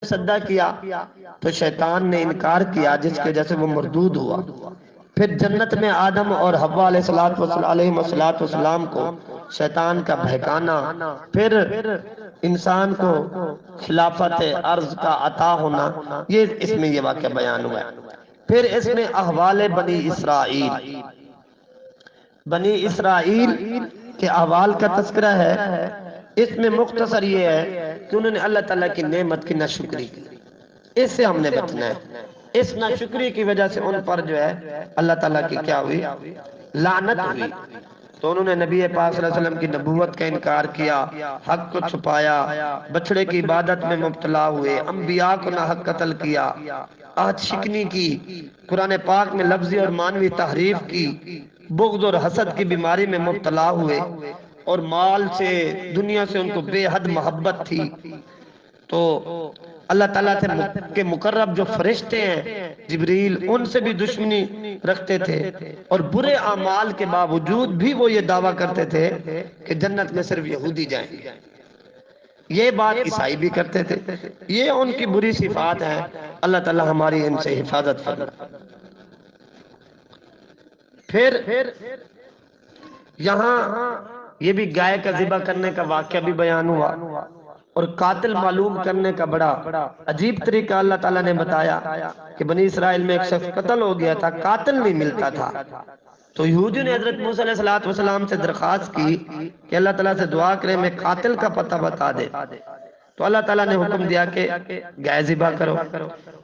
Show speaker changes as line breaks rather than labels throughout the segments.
سجدہ کیا تو شیطان نے انکار کیا، جس کی وجہ سے وہ مردود ہوا۔ پھر جنت میں آدم اور حوا علیہ السلام کو شیطان کا بہکانا، پھر انسان کو خلافت ارض کا عطا ہونا، یہ اس میں یہ واقعہ بیان ہوا ہے۔ پھر اس میں احوال بنی اسرائیل کے احوال کا تذکرہ ہے۔ اس میں مختصر یہ ہے کہ انہوں نے اللہ تعالیٰ کی نعمت کی ناشکری کی، اس سے ہم نے بچنا ہے۔ اس ناشکری کی وجہ سے ان پر جو ہے اللہ تعالیٰ کی کیا ہوئی؟ لعنت ہوئی۔ تو انہوں نے نبی پاک صلی اللہ علیہ وسلم کی نبوت کا انکار کیا، حق کو چھپایا، بچڑے کی عبادت میں مبتلا ہوئے، انبیاء کو ناحق قتل کیا، عہد شکنی کی، قرآن پاک میں لفظی اور معنوی تحریف کی، بغض اور حسد کی بیماری میں مبتلا ہوئے، اور مال سے، دنیا سے ان کو بے حد محبت تھی۔ تو اللہ تعالیٰ کے مقرب جو فرشتے ہیں جبریل، ان سے بھی دشمنی رکھتے تھے، اور برے اعمال کے باوجود بھی وہ یہ دعویٰ کرتے تھے کہ جنت میں صرف یہودی جائیں گے۔ یہ بات عیسائی بھی کرتے تھے۔ یہ ان کی بری صفات ہیں، اللہ تعالیٰ ہماری ان سے حفاظت فرمائے۔ پھر یہاں یہ بھی گائے کا ذبح کرنے کا واقعہ بھی بیان ہوا، اور قاتل معلوم کرنے کا بڑا عجیب طریقہ اللہ تعالیٰ نے بتایا کہ بنی اسرائیل میں ایک شخص قتل ہو گیا تھا، قاتل نہیں ملتا تھا، تو یہودیوں نے حضرت موسیٰ علیہ السلام سے درخواست کی کہ اللہ تعالیٰ سے دعا کریں میں قاتل کا پتہ بتا دے۔ تو اللہ تعالیٰ نے حکم دیا کہ گائے ذبح کرو،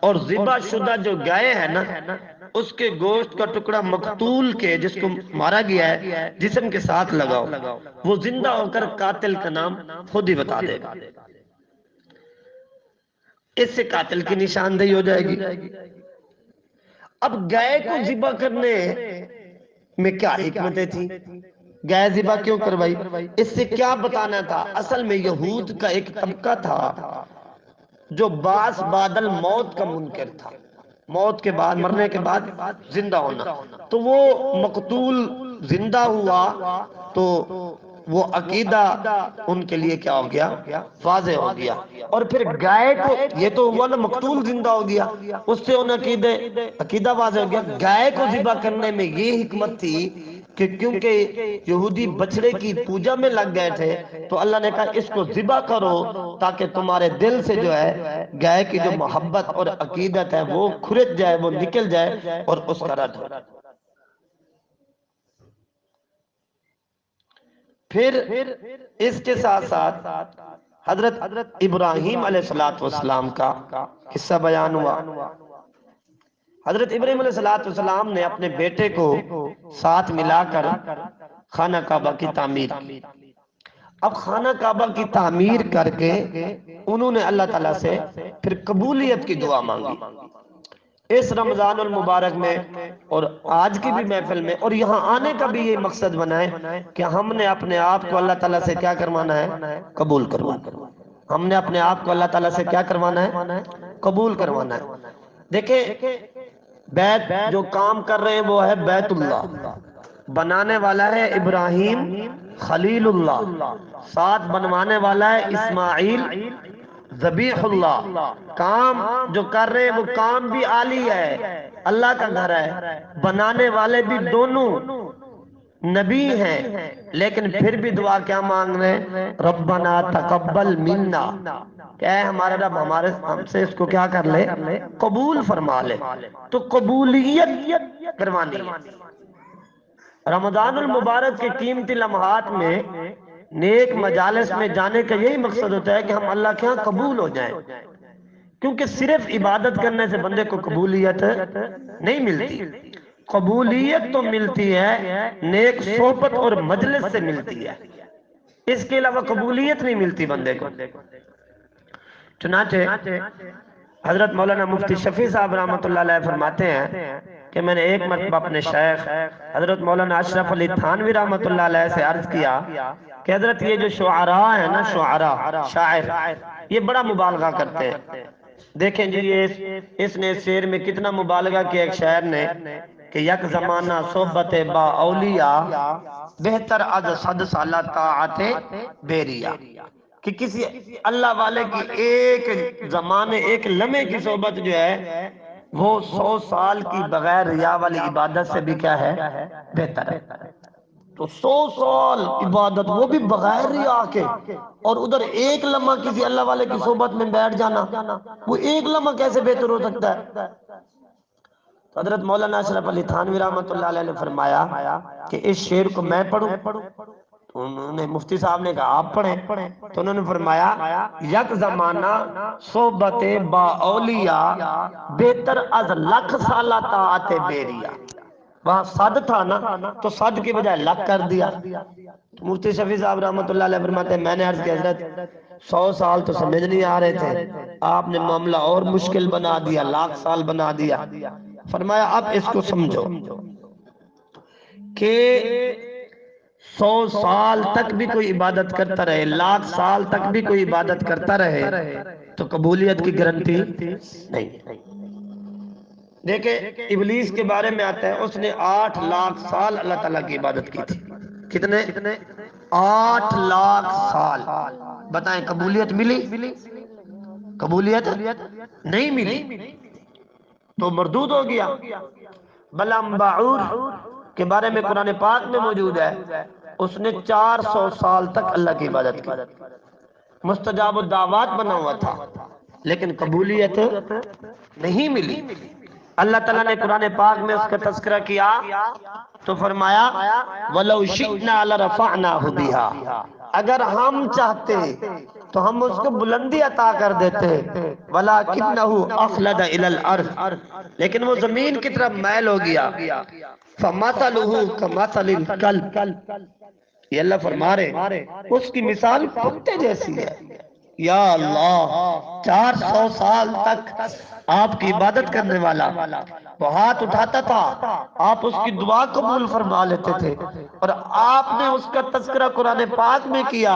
اور ذبح شدہ جو گائے ہے نا، اس کے گوشت کا ٹکڑا مقتول کے، جس کو مارا گیا ہے، جسم کے ساتھ لگاؤ، وہ زندہ ہو کر قاتل کا نام خود ہی بتا دے گا۔ اس سے قاتل کی نشاندہی ہو جائے گی۔ اب گائے کو ذبح کرنے میں کیا حکمتیں تھیں؟ گائے ذبح کیوں کروائی؟ اس سے کیا بتانا تھا؟ اصل میں یہود کا ایک طبقہ تھا جو باس بادل موت کا منکر تھا، موت کے بعد، مرنے کے بعد زندہ ہونا۔ تو وہ مقتول زندہ ہوا تو وہ عقیدہ ان کے لیے کیا ہو گیا؟ واضح ہو گیا۔ اور پھر گائے کو، یہ تو ہوا نا مقتول زندہ ہو گیا، اس سے ان عقیدہ واضح ہو گیا۔ گائے کو ذبح کرنے میں یہ حکمت تھی کہ کیونکہ یہودی بچڑے کی پوجا میں لگ گئے تھے، تو اللہ نے کہا اس کو ذبح کرو تاکہ تمہارے دل سے جو ہے گائے کی جو محبت اور عقیدت ہے وہ کھرچ جائے، وہ نکل جائے اور اس کا رد ہو۔ پھر اس کے ساتھ ساتھ حضرت ابراہیم علیہ السلام کا قصہ بیان ہوا۔ حضرت ابراہیم علیہ السلام نے اپنے بیٹے کو ساتھ ملا کر خانہ کعبہ کی تعمیر کی۔ اب خانہ کعبہ کی تعمیر کر کے انہوں نے اللہ تعالیٰ سے پھر قبولیت کی دعا مانگی۔ اس رمضان المبارک میں اور آج کی بھی محفل میں اور یہاں آنے کا بھی یہ مقصد بنا ہے کہ ہم نے اپنے آپ کو اللہ تعالیٰ سے کیا کروانا ہے؟ قبول کروانا۔ ہم نے اپنے آپ کو اللہ تعالیٰ سے کیا کروانا ہے؟ قبول کروانا ہے۔ دیکھیں، بیت جو کام کر رہے ہیں وہ ہے بیت اللہ، بنانے والا ہے ابراہیم خلیل اللہ، ساتھ بنوانے والا ہے اسماعیل ذبیح اللہ۔ کام جو کر رہے ہیں وہ کام بھی عالی ہے، اللہ کا گھر ہے، بنانے والے بھی دونوں نبی ہیں، لیکن پھر بھی دعا کیا مانگ رہے ہیں؟ ربنا تقبل منا، کہ اے ہمارا رب ہم سے اس کو کیا کر لے؟ قبول فرما لے۔ تو قبولیت کروانی ہے۔ رمضان المبارک کے قیمتی لمحات میں نیک مجالس میں جانے کا یہی مقصد ہوتا ہے کہ ہم اللہ کے ہاں قبول ہو جائیں، کیونکہ صرف عبادت کرنے سے بندے کو قبولیت نہیں ملتی، قبولیت تو ملتی ہے نیک صحبت اور مجلس سے ملتی ہے، اس کے علاوہ قبولیت نہیں ملتی بندے کو۔ چنانچہ حضرت مولانا مفتی شفیع صاحب رحمۃ اللہ علیہ فرماتے ہیں کہ میں نے ایک مرتبہ اپنے شیخ حضرت مولانا اشرف علی تھانوی رحمۃ اللہ علیہ سے عرض کیا کہ حضرت یہ جو شعراء ہیں نا، شعراء شاعر، یہ بڑا مبالغہ کرتے ہیں۔ دیکھیں جی، اس نے اس شعر میں کتنا مبالغہ کیا ایک شاعر نے کہ یک زمانہ صحبت با اولیاء بہتر از 100 سالہ طاعت بیریا۔ کہ کسی اللہ والے کی ایک زمانے ایک لمحے کی صحبت جو ہے وہ 100 سال کی بغیر ریا والی عبادت سے بھی کیا ہے بہتر ہے۔ تو 100 سال عبادت وہ بھی بغیر ریا کے، اور ادھر ایک لمحہ کسی اللہ والے کی صحبت میں بیٹھ جانا، وہ ایک لمحہ کیسے بہتر ہو سکتا ہے؟ تو حضرت مولانا اشرف علی تھانوی رحمۃ اللہ علیہ نے فرمایا کہ اس شعر کو میں پڑھوں؟ تو انہوں نے مفتی صاحب نے کہا آپ پڑھیں۔ تو انہوں نے فرمایا یک زمانہ صحبت با اولیاء بہتر از لکھ سالہ طاعت بیریا۔ وہاں صد تھا نا تو صد کی بجائے لکھ کر دیا۔ تو مفتی شفیع صاحب رحمۃ اللہ علیہ فرماتے ہیں میں نے عرض کیا حضرت 100 سال تو سمجھ نہیں آ رہے تھے، آپ نے معاملہ اور مشکل بنا دیا، لاکھ سال بنا دیا۔ فرمایا اب اس کو سمجھو کہ 100 سال تک بھی کوئی عبادت کرتا رہے، لاکھ سال تک بھی کوئی عبادت کرتا رہے تو قبولیت کی گارنٹی نہیں۔ دیکھیں ابلیس کے بارے میں آتا ہے اس نے 8 لاکھ سال اللہ تعالیٰ کی عبادت کی تھی۔ کتنے؟ 8 لاکھ سال۔ بتائیں قبولیت ملی؟ قبولیت نہیں ملی تو مردود ہو گیا۔ بلعم باعور کے بارے میں قرآن پاک میں موجود ہے، اس نے 400 سال تک اللہ کی عبادت کی، مستجاب الدعوات بنا ہوا تھا، لیکن قبولیت نہیں ملی۔ اللہ تعالیٰ نے قرآن پاک میں اس کا تذکرہ کیا تو فرمایا وَلَوْ شِئْنَا لَرَفَعْنَاهُ بِهَا، اگر ہم چاہتے تو ہم اس کو بلندی عطا کر دیتے، وَلَكِنَّهُ أَخْلَدَ إِلَى الْأَرْضِ، لیکن وہ زمین کی طرف میل ہو گیا۔ فَمَثَلُهُ كَمَثَلِ الْكَلْبِ، یہ اللہ فرما رہے اس کی مثال کتے جیسی ہے۔ یا اللہ 400 سال تک آپ کی عبادت کرنے والا وہ ہاتھ اٹھاتا تھا، آپ اس کی دعا قبول فرما لیتے تھے، اور آپ نے اس کا تذکرہ قرآن پاک میں کیا